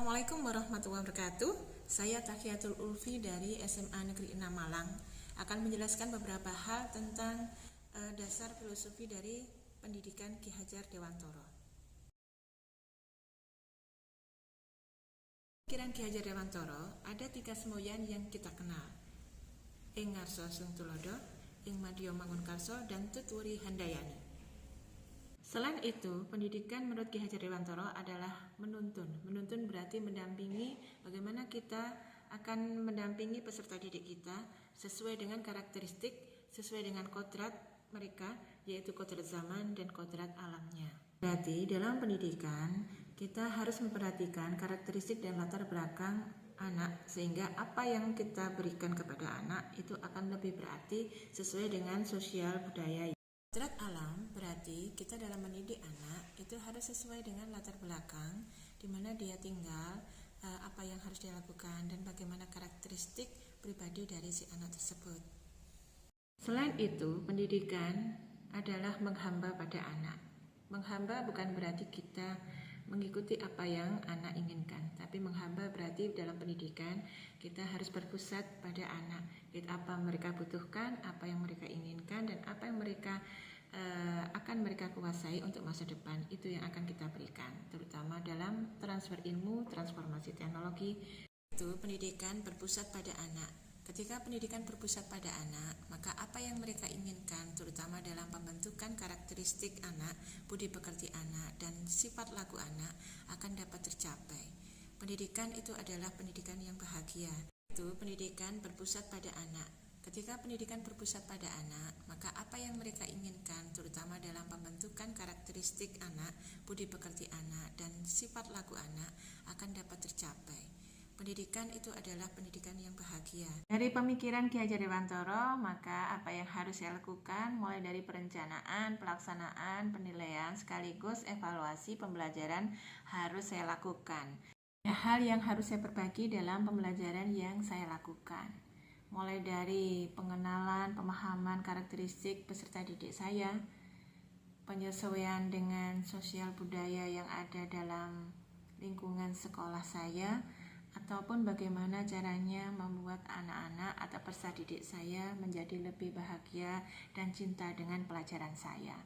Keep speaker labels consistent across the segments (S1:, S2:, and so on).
S1: Assalamualaikum warahmatullahi wabarakatuh. Saya Tahiyatul Ulfi dari SMA Negeri 6 Malang akan menjelaskan beberapa hal tentang dasar filosofi dari pendidikan Ki Hajar Dewantoro. Pikiran Ki Hajar Dewantoro ada 3 semboyan yang kita kenal. Ing ngarsa sung tulodo, ing madya mangunkarsa, dan tuturi handayani. Selain itu, pendidikan menurut Ki Hajar Dewantoro adalah menuntun. Menuntun berarti mendampingi, bagaimana kita akan mendampingi peserta didik kita sesuai dengan karakteristik, sesuai dengan kodrat mereka, yaitu kodrat zaman dan kodrat alamnya. Berarti dalam pendidikan kita harus memperhatikan karakteristik dan latar belakang anak, sehingga apa yang kita berikan kepada anak itu akan lebih berarti sesuai dengan sosial budaya. Kodrat alam berarti kita dalam mendidik anak itu harus sesuai dengan latar belakang di mana dia tinggal, apa yang harus dia lakukan, dan bagaimana karakteristik pribadi dari si anak tersebut. Selain itu, pendidikan adalah menghamba pada anak. Menghamba bukan berarti kita mengikuti apa yang anak inginkan, tapi menghamba berarti dalam pendidikan kita harus berpusat pada anak, apa mereka butuhkan, apa yang mereka inginkan, dan apa yang mereka akan mereka kuasai untuk masa depan. Itu yang akan kita berikan, terutama dalam transfer ilmu, transformasi teknologi. Itu pendidikan berpusat pada anak. Ketika pendidikan berpusat pada anak, maka apa yang mereka inginkan, terutama dalam pembentukan karakteristik anak, budi pekerti anak, dan sifat laku anak akan dapat tercapai. Pendidikan itu adalah pendidikan yang bahagia. Itu pendidikan berpusat pada anak. Ketika pendidikan berpusat pada anak, maka apa yang mereka inginkan, terutama dalam pembentukan karakteristik anak, budi pekerti anak, dan sifat laku anak akan dapat tercapai. Pendidikan itu adalah pendidikan yang bahagia. Dari pemikiran Ki Hajar Dewantoro, maka apa yang harus saya lakukan mulai dari perencanaan, pelaksanaan, penilaian, sekaligus evaluasi pembelajaran harus saya lakukan. Hal yang harus saya berbagi dalam pembelajaran yang saya lakukan, mulai dari pengenalan, pemahaman karakteristik peserta didik saya, penyesuaian dengan sosial budaya yang ada dalam lingkungan sekolah saya, ataupun bagaimana caranya membuat anak-anak atau peserta didik saya menjadi lebih bahagia dan cinta dengan pelajaran saya.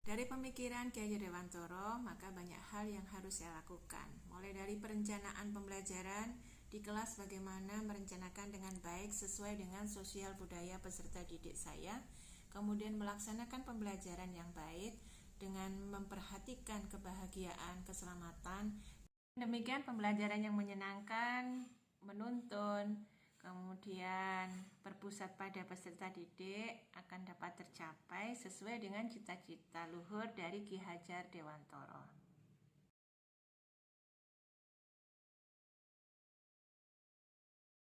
S1: Dari pemikiran Ki Hajar Dewantoro, maka banyak hal yang harus saya lakukan, mulai dari perencanaan pembelajaran di kelas, bagaimana merencanakan dengan baik sesuai dengan sosial budaya peserta didik saya, kemudian melaksanakan pembelajaran yang baik dengan memperhatikan kebahagiaan, keselamatan. Demikian pembelajaran yang menyenangkan, menuntun, kemudian berpusat pada peserta didik akan dapat tercapai sesuai dengan cita-cita luhur dari Ki Hajar Dewantoro.